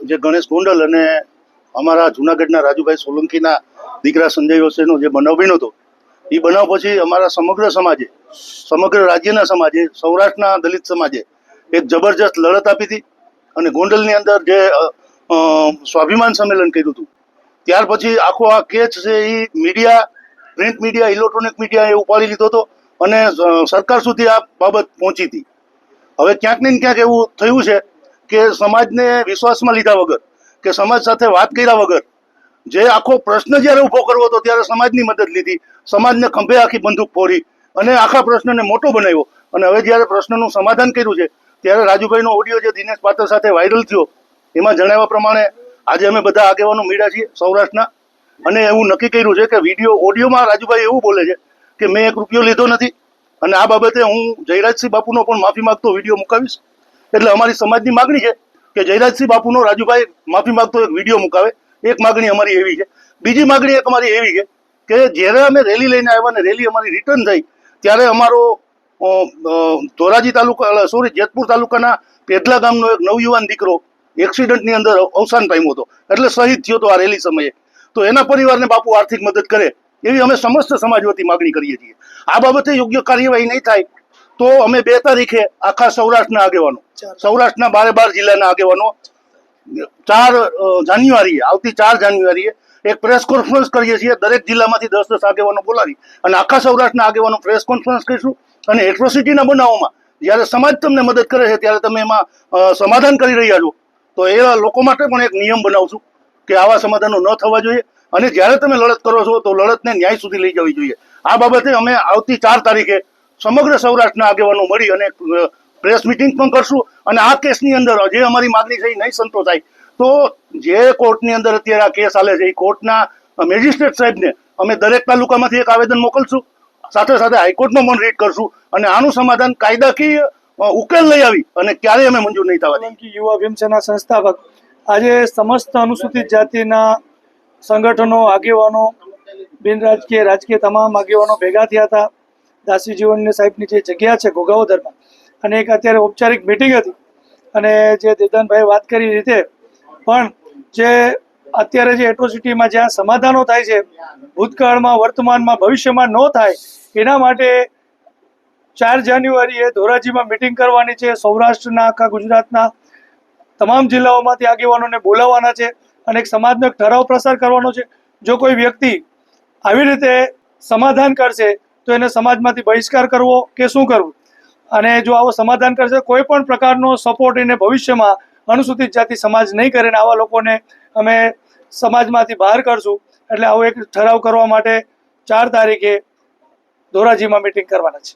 જે ગણેશ ગોંડલ અને અમારા જૂનાગઢના રાજુભાઈ સોલંકીના દીકરા સંજય વસેનો જે બનાવ બન્યો હતો, એ બનાવ પછી અમારા સમગ્ર સમાજે, સમગ્ર રાજ્યના સમાજે, સૌરાષ્ટ્રના દલિત સમાજે એક જબરજસ્ત લડત આપી હતી. અને ગોંડલની અંદર જે સ્વાભિમાન સંમેલન કર્યું હતું, ત્યાર પછી આખો આ કેસ છે એ media, print media, electronic media એ ઉપાડી લીધો હતો અને સરકાર સુધી આ બાબત પહોંચી હતી. હવે ક્યાંક ને ક્યાંક એવું થયું છે કે સમાજને વિશ્વાસમાં લીધા વગર કે સમાજ સાથે વાત કર્યા વગર જે આખો પ્રશ્ન જ્યારે ઊભો કરવો હતો ત્યારે સમાજની મદદ લીધી, સમાજને ખંભે આખી બંદૂક ફોડી અને આખા પ્રશ્નને મોટો બનાવ્યો. અને હવે જ્યારે પ્રશ્નનું સમાધાન કર્યું છે ત્યારે રાજુભાઈનો ઓડિયો જે દિનેશ પાત્ર સાથે વાયરલ થયો, એમાં જણાવ્યા પ્રમાણે આજે અમે બધા આગેવાનો મળ્યા છીએ સૌરાષ્ટ્રના, અને એવું નક્કી કર્યું છે કે ઓડિયોમાં રાજુભાઈ એવું બોલે છે કે મેં 1 રૂપિયો લીધો નથી અને આ બાબતે હું જયરાજસિંહ બાપુનો પણ માફી માંગતો વિડીયો મુકાવીશ. એટલે અમારી સમાજની માગણી છે કે જયરાજસિંહ બાપુનો રાજુભાઈ માફી માંગતો એક વિડીયો મુકાવે. એક માગણી અમારી એવી છે. બીજી માગણી એક અમારી એવી છે કે જ્યારે અમે રેલી લઈને આવ્યા ને રેલી અમારી રિટર્ન થઈ ત્યારે અમારો જેતપુર તાલુકાના પેટલા ગામનો એક નવયુવાન દીકરો એક્સિડન્ટની અંદર અવસાન પામ્યો હતો, એટલે શહીદ થયો હતો આ રેલી સમયે. તો એના પરિવારને બાપુ આર્થિક મદદ કરે એવી અમે સમસ્ત સમાજ વતી માગણી કરીએ છીએ. આ બાબતે યોગ્ય કાર્યવાહી નહીં થાય તો અમે 2 તારીખે આખા સૌરાષ્ટ્રના આગેવાનો, સૌરાષ્ટ્રના 12 જિલ્લાના આગેવાનો 4 જાન્યુઆરીએ, આવતી 4 જાન્યુઆરીએ એક પ્રેસ કોન્ફરન્સ કરીએ છીએ. દરેક જિલ્લામાંથી 10-10 આગેવાનો બોલાવી અને આખા સૌરાષ્ટ્રના આગેવાનો પ્રેસ કોન્ફરન્સ કરીશું. અને એટ્રોસિટીના બનાવોમાં જ્યારે સમાજ તમને મદદ કરે છે ત્યારે તમે એમાં સમાધાન કરી રહ્યા છો, તો એ લોકો માટે પણ એક નિયમ બનાવશું કે આવા સમાધાનો ન થવા જોઈએ. અને જ્યારે તમે લડત કરો છો તો લડતને ન્યાય સુધી લઈ જવી જોઈએ. આ બાબતે અમે આવતી 4 તારીખે સમગ્ર સૌરાષ્ટ્રના આગેવાનો મળી અને પ્રેસ મિટિંગ પણ કરશું. અને આ કેસની અંદર જે અમારી માગણી છે એ નહીં સંતોષાય તો જે કોર્ટની અંદર અત્યારે આ કેસ ચાલે છે એ કોર્ટના મેજિસ્ટ્રેટ સાહેબને અમે દરેક તાલુકામાંથી એક આવેદન મોકલશું, સાથે સાથે હાઈકોર્ટમાં પણ રીટ કરશું અને આનું સમાધાન કાયદાકીય ઉકેલ લઈ આવી અને ક્યારેય અમે મંજૂર નહીં થવા દઈએ. યુવા ભીમસેના સંસ્થાપક આજે સમસ્ત અનુસૂચિત જાતિના સંગઠનો, આગેવાનો, બિન રાજકીય, રાજકીય તમામ આગેવાનો ભેગા થયા હતા દાસી જીવનની સાહેબની જે જગ્યા છે ઘોઘાવદરમાં, અને એક અત્યારે ઔપચારિક મિટિંગ હતી. અને જે દેદાનભાઈ વાત કરી રીતે પણ જે અત્યારે જે એટ્રોસિટીમાં જ્યાં સમાધાનો થાય છે ભૂતકાળમાં, વર્તમાનમાં, ભવિષ્યમાં ન થાય એના માટે 4 જાન્યુઆરીએ ધોરાજીમાં મિટિંગ કરવાની છે. સૌરાષ્ટ્રના, આખા ગુજરાતના તમામ જિલ્લાઓમાંથી આગેવાનોને બોલાવવાના છે અને એક સમાજનો એક ઠરાવ પ્રસાર કરવાનો છે. જો કોઈ વ્યક્તિ આવી રીતે સમાધાન કરશે તો એને સમાજમાંથી બહિષ્કાર કરવો કે શું કરવું, અને જો આવો સમાધાન કરશે કોઈ પણ પ્રકારનો સપોર્ટ એને ભવિષ્યમાં અનુસૂચિત જાતિ સમાજ નહીં કરે ને આવા લોકોને અમે સમાજમાંથી બહાર કરશું. એટલે આવો એક ઠરાવ કરવા માટે 4 તારીખે ધોરાજીમાં મિટિંગ કરવાના છે.